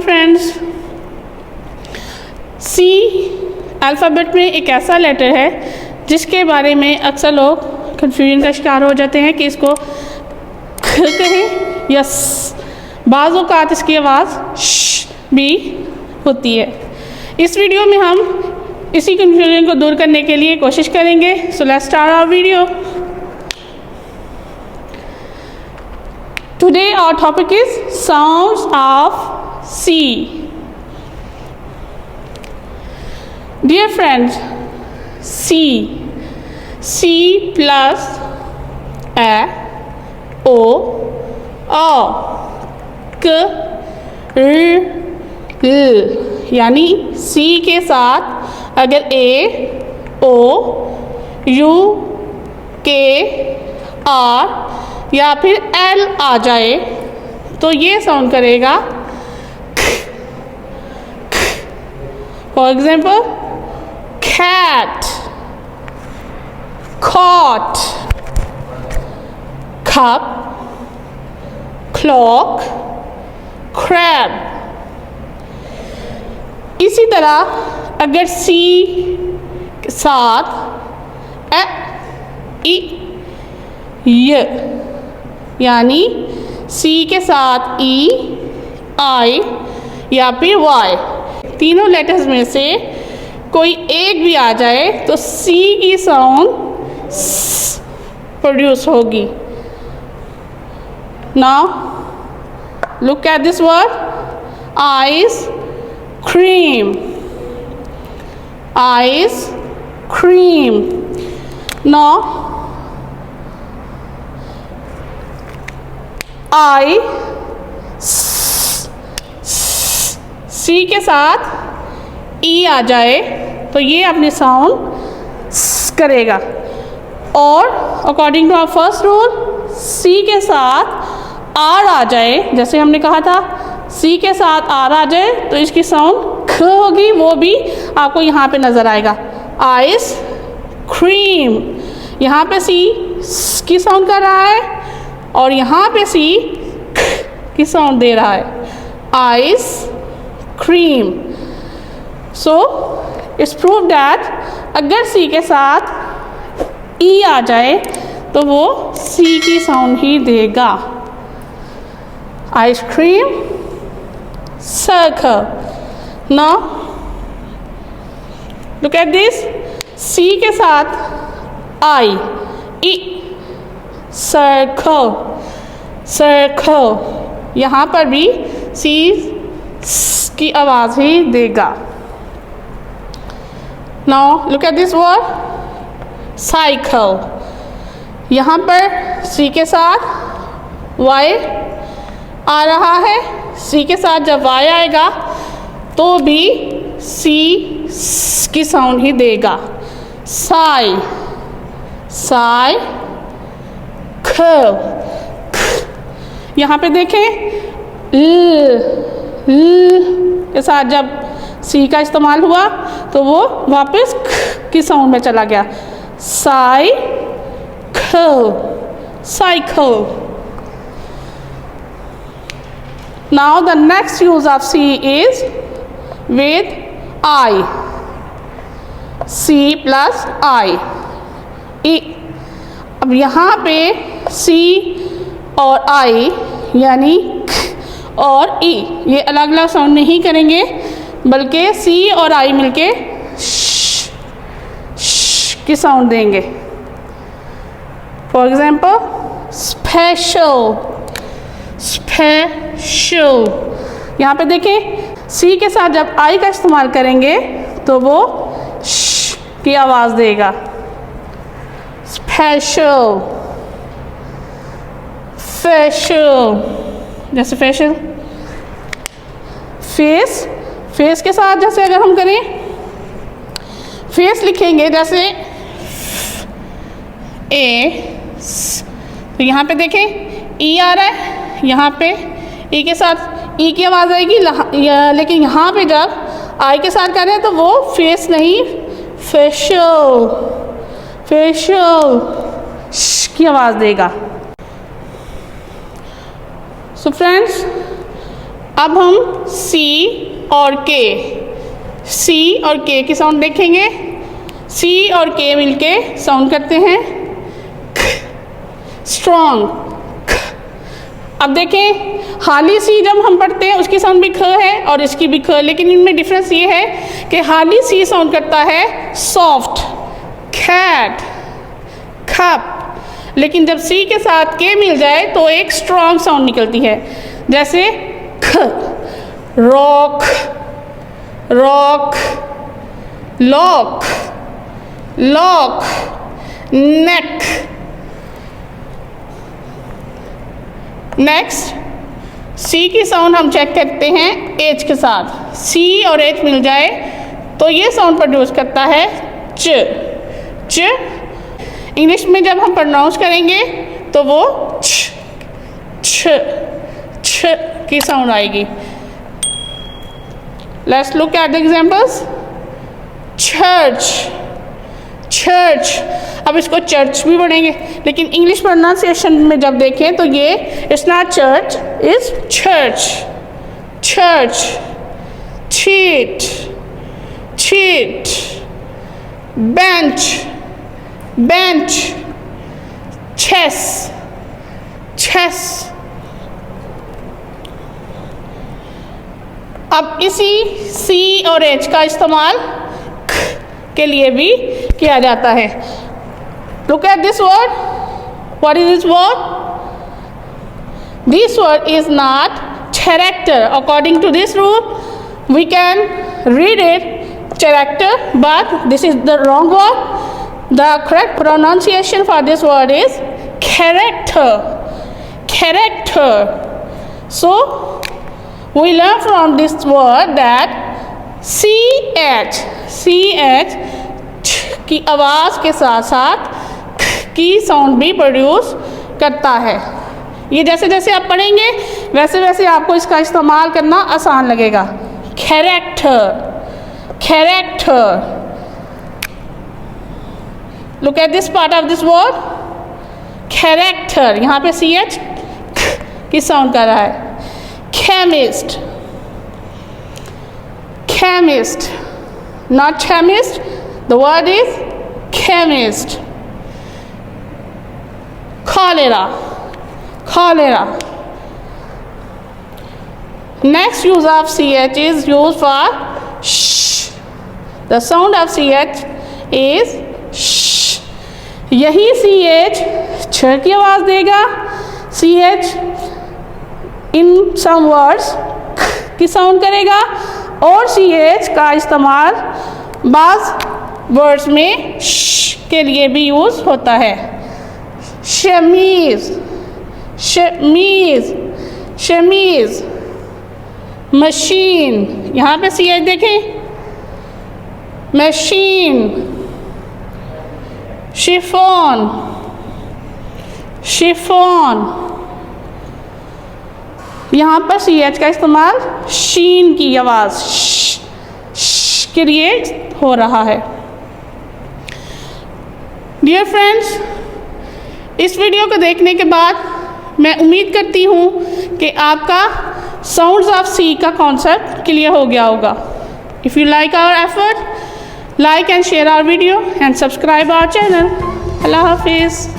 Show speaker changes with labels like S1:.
S1: Friends, सी alphabet में एक ऐसा लेटर है जिसके बारे में अक्सर लोग कन्फ्यूजन का शिकार हो जाते हैं कि इसको ख कहें या स। बाज़ औक़ात इसकी आवाज़ श भी होती है। इस वीडियो में हम इसी कन्फ्यूजन को दूर करने के लिए कोशिश करेंगे। So let's start our video. Today our topic is sounds of C. Dear friends, C plus A, O, K, R, L यानी C के साथ अगर A, O, U, K, R या फिर L आ जाए तो ये साउंड करेगा for example cat, cot, cup, clock, crab। इसी तरह अगर C के साथ A, E, य यानी C के साथ E, I या फिर Y तीनों लेटर्स में से कोई एक भी आ जाए तो C की साउंड स प्रोड्यूस होगी। Now look at this word ice cream, ice cream. Now I C के साथ ई आ जाए तो ये अपनी साउंड करेगा। और according to our first rule C के साथ आर आ जाए, जैसे हमने कहा था सी के साथ आर आ जाए तो इसकी साउंड ख होगी, वो भी आपको यहाँ पे नज़र आएगा। आइस क्रीम, यहाँ पे सी की साउंड कर रहा है और यहाँ पे सी की साउंड दे रहा है। Ice cream. So it's prove that अगर सी के साथ ई आ जाए तो वो सी की साउंड ही देगा। Ice cream, circle. Now look at this, C के साथ आई, ई, सर्कल, सर्कल। यहाँ पर भी सी की आवाज़ ही देगा। Now look at this word cycle. यहाँ पर सी के साथ वाई आ रहा है, सी के साथ जब वाई आएगा तो भी सी की साउंड ही देगा। साई, साई, ख। यहाँ पे देखें ल के साथ जब सी का इस्तेमाल हुआ तो वो वापस ख की साउंड में चला गया। साई ख, cycle. Now the next use of C is with I, C plus I, E. अब यहाँ पे सी और आई यानी और ई ये अलग अलग साउंड नहीं करेंगे बल्कि सी और आई मिलके श की साउंड देंगे। For example special, special. यहाँ पे देखें सी के साथ जब आई का इस्तेमाल करेंगे तो वो श की आवाज़ देगा। स्पेशल, फेशियल, जैसे फेशियल। फेस, फेस के साथ जैसे अगर हम करें फेस लिखेंगे जैसे ए, तो यहाँ पे देखें ई आ रहा है, यहाँ पे ई के साथ ई की आवाज़ आएगी, लेकिन यहाँ पे जब आई के साथ करें तो वो फेस नहीं फेशियल, फेशियल की आवाज़ देगा। सो फ्रेंड्स अब हम सी और के की साउंड देखेंगे। सी और के मिलके साउंड करते हैं स्ट्रॉन्ग। अब देखें, हाली सी जब हम पढ़ते हैं उसकी साउंड भी ख है और इसकी भी ख, लेकिन इनमें डिफरेंस ये है कि हाली सी साउंड करता है सॉफ्ट, कैट, कप, लेकिन जब सी के साथ के मिल जाए तो एक स्ट्रॉन्ग साउंड निकलती है, जैसे ख, रॉक, रॉक, लॉक, लॉक, नेक। नेक्स्ट, सी की साउंड हम चेक करते हैं एच के साथ। सी और एच मिल जाए तो ये साउंड प्रोड्यूस करता है च, च। इंग्लिश में जब हम प्रोनाउंस करेंगे तो वो छ, छ, छ की साउंड आएगी। Let's look at the examples. Church, church. अब इसको चर्च भी पढ़ेंगे, लेकिन इंग्लिश प्रोनाउंसिएशन में जब देखें तो ये it's not church, is church, church. Cheat, cheat, bench, bench, chess, chess. अब इसी सी और एच का इस्तेमाल के लिए भी किया जाता है। Look at this word. What is this word? This word is not character. According to this rule, we can read it character, but this is the wrong word. The correct pronunciation for this word is character. Character. So, we learn from this word that CH की आवाज़ के साथ साथ की sound भी produce करता है। ये जैसे जैसे आप पढ़ेंगे वैसे वैसे आपको इसका इस्तेमाल करना आसान लगेगा। Character, character. Look at this part of this word, character. यहाँ पे सी एच की साउंड कर रहा है। Chemist, chemist, not chemist, the word is chemist. Cholera, cholera. Next use of ch is used for sh. The sound of ch is sh. यही ch छ की आवाज़ देगा। ch in some words की साउंड करेगा और ch का इस्तेमाल बाज़ वर्ड्स में श के लिए भी यूज़ होता है। Chemise, chemise, chemise. मशीन, यहाँ पे ch देखें, मशीन। Chiffon, chiffon. यहाँ पर ch का इस्तेमाल शीन की आवाज़ श के लिए हो रहा है। डियर फ्रेंड्स, इस वीडियो को देखने के बाद मैं उम्मीद करती हूँ कि आपका साउंड्स ऑफ सी का कॉन्सेप्ट क्लियर हो गया होगा। If you like our effort, like and share our video and subscribe our channel. Allah Hafiz.